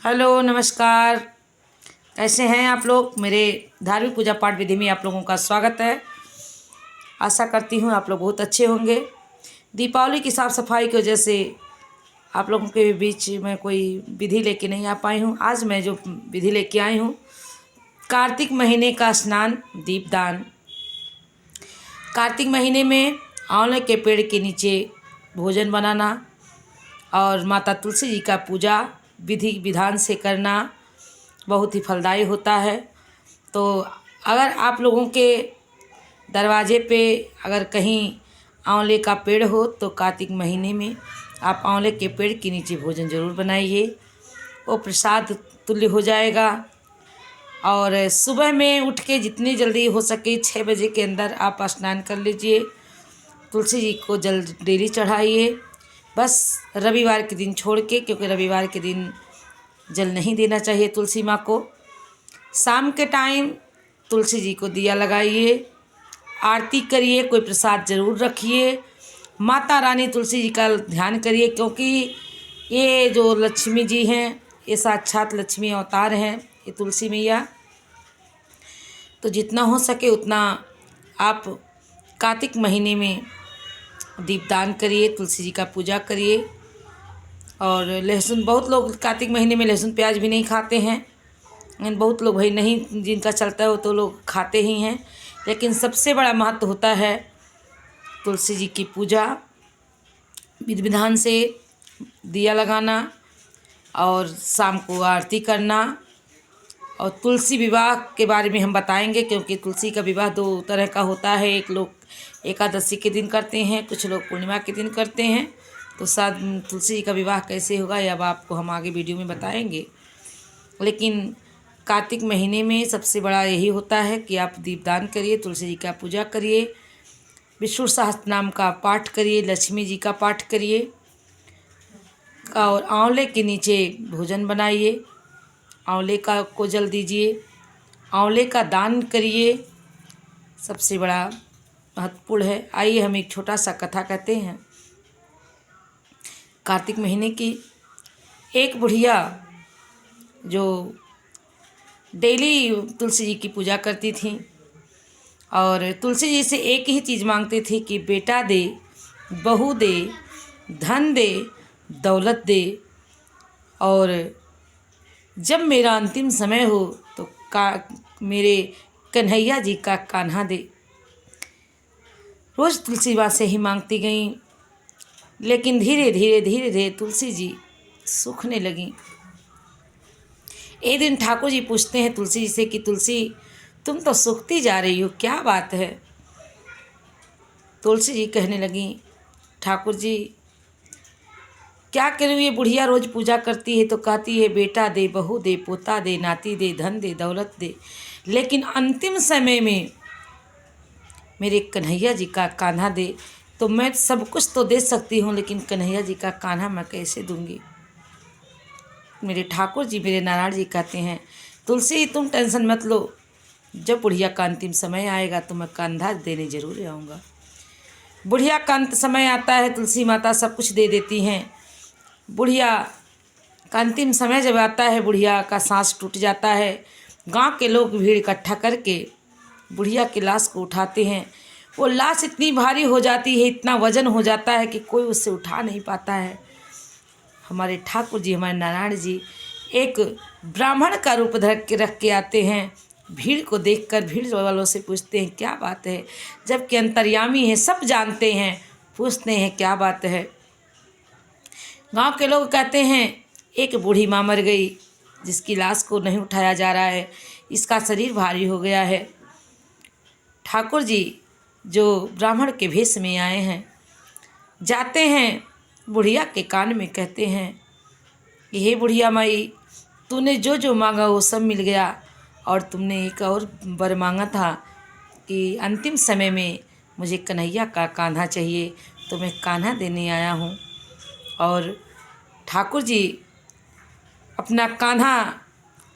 Hello नमस्कार। कैसे हैं आप लोग। मेरे धार्मिक पूजा पाठ विधि में आप लोगों का स्वागत है। आशा करती हूँ आप लोग बहुत अच्छे होंगे। दीपावली की साफ़ सफाई की वजह से आप लोगों के बीच में कोई विधि लेके नहीं आ पाई हूँ। आज मैं जो विधि लेके आई हूँ, कार्तिक महीने का स्नान दीपदान। कार्तिक महीने में आंवले के पेड़ के नीचे भोजन बनाना और माता तुलसी जी का पूजा विधि विधान से करना बहुत ही फलदायी होता है। तो अगर आप लोगों के दरवाजे पे अगर कहीं आंवले का पेड़ हो तो कार्तिक महीने में आप आंवले के पेड़ के नीचे भोजन ज़रूर बनाइए, वो प्रसाद तुल्य हो जाएगा। और सुबह में उठ के जितनी जल्दी हो सके 6 बजे के अंदर आप स्नान कर लीजिए। तुलसी जी को जल डेली चढ़ाइए, बस रविवार के दिन छोड़ के, क्योंकि रविवार के दिन जल नहीं देना चाहिए तुलसी माँ को। शाम के टाइम तुलसी जी को दिया लगाइए, आरती करिए, कोई प्रसाद जरूर रखिए। माता रानी तुलसी जी का ध्यान करिए, क्योंकि ये जो लक्ष्मी जी हैं, ये साक्षात लक्ष्मी अवतार हैं, ये तुलसी मैया। तो जितना हो सके उतना आप कार्तिक महीने में दीपदान करिए, तुलसी जी का पूजा करिए। और लहसुन, बहुत लोग कार्तिक महीने में लहसुन प्याज भी नहीं खाते हैं, लेकिन बहुत लोग भाई नहीं, जिनका चलता है वो तो लोग खाते ही हैं। लेकिन सबसे बड़ा महत्व होता है तुलसी जी की पूजा विधि विधान से, दिया लगाना और शाम को आरती करना। और तुलसी विवाह के बारे में हम बताएंगे, क्योंकि तुलसी का विवाह 2 तरह का होता है। एक लोग एकादशी के दिन करते हैं, कुछ लोग पूर्णिमा के दिन करते हैं। तो साथ तुलसी जी का विवाह कैसे होगा ये अब आपको हम आगे वीडियो में बताएंगे। लेकिन कार्तिक महीने में सबसे बड़ा यही होता है कि आप दीपदान करिए, तुलसी जी का पूजा करिए, विष्णु सहस्त्र नाम का पाठ करिए, लक्ष्मी जी का पाठ करिए और आंवले के नीचे भोजन बनाइए। आंवले का को जल दीजिए, आंवले का दान करिए, सबसे बड़ा महत्वपूर्ण है। आइए हम एक छोटा सा कथा कहते हैं। कार्तिक महीने की एक बुढ़िया जो डेली तुलसी जी की पूजा करती थी और तुलसी जी से एक ही चीज़ मांगती थी कि बेटा दे, बहू दे, धन दे, दौलत दे, और जब मेरा अंतिम समय हो तो मेरे कन्हैया जी का कान्हा दे। रोज़ तुलसी माँ से ही मांगती गई, लेकिन धीरे धीरे तुलसी जी सूखने लगीं। एक दिन ठाकुर जी पूछते हैं तुलसी जी से कि तुलसी, तुम तो सूखती जा रही हो, क्या बात है। तुलसी जी कहने लगी, ठाकुर जी क्या करूँ, ये बुढ़िया रोज़ पूजा करती है तो कहती है बेटा दे, बहू दे, पोता दे, नाती दे, धन दे, दौलत दे, लेकिन अंतिम समय में मेरे कन्हैया जी का कान्हा दे। तो मैं सब कुछ तो दे सकती हूँ, लेकिन कन्हैया जी का कान्हा मैं कैसे दूंगी। मेरे ठाकुर जी, मेरे नारायण जी कहते हैं तुलसी तुम टेंशन मत लो, जब बुढ़िया का अंतिम समय आएगा तो मैं कंधा देने जरूर आऊँगा। बुढ़िया का अंत समय आता है, तुलसी माता सब कुछ दे देती हैं। बुढ़िया का अंतिम समय जब आता है, बुढ़िया का सांस टूट जाता है। गांव के लोग भीड़ इकट्ठा करके बुढ़िया की लाश को उठाते हैं। वो लाश इतनी भारी हो जाती है, इतना वजन हो जाता है कि कोई उससे उठा नहीं पाता है। हमारे ठाकुर जी, हमारे नारायण जी एक ब्राह्मण का रूप रख के आते हैं। भीड़ को देखकर भीड़ वालों से पूछते हैं क्या बात है, जबकि अंतर्यामी है, सब जानते हैं। पूछते हैं क्या बात है। गांव के लोग कहते हैं एक बूढ़ी माँ मर गई, जिसकी लाश को नहीं उठाया जा रहा है, इसका शरीर भारी हो गया है। ठाकुर जी जो ब्राह्मण के भेष में आए हैं, जाते हैं बुढ़िया के कान में, कहते हैं कि हे बुढ़िया माई, तूने जो जो मांगा वो सब मिल गया, और तुमने एक और वर मांगा था कि अंतिम समय में मुझे कन्हैया का कान्हा चाहिए, तो मैं कान्हा देने आया हूँ। और ठाकुर जी अपना कान्हा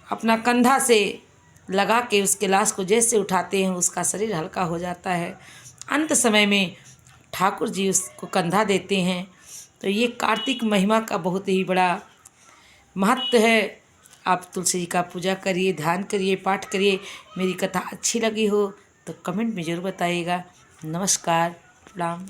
अपना कंधा से लगा के उसके लाश को जैसे उठाते हैं, उसका शरीर हल्का हो जाता है। अंत समय में ठाकुर जी उसको कंधा देते हैं। तो ये कार्तिक महिमा का बहुत ही बड़ा महत्व है। आप तुलसी जी का पूजा करिए, ध्यान करिए, पाठ करिए। मेरी कथा अच्छी लगी हो तो कमेंट में ज़रूर बताइएगा। नमस्कार, प्रणाम।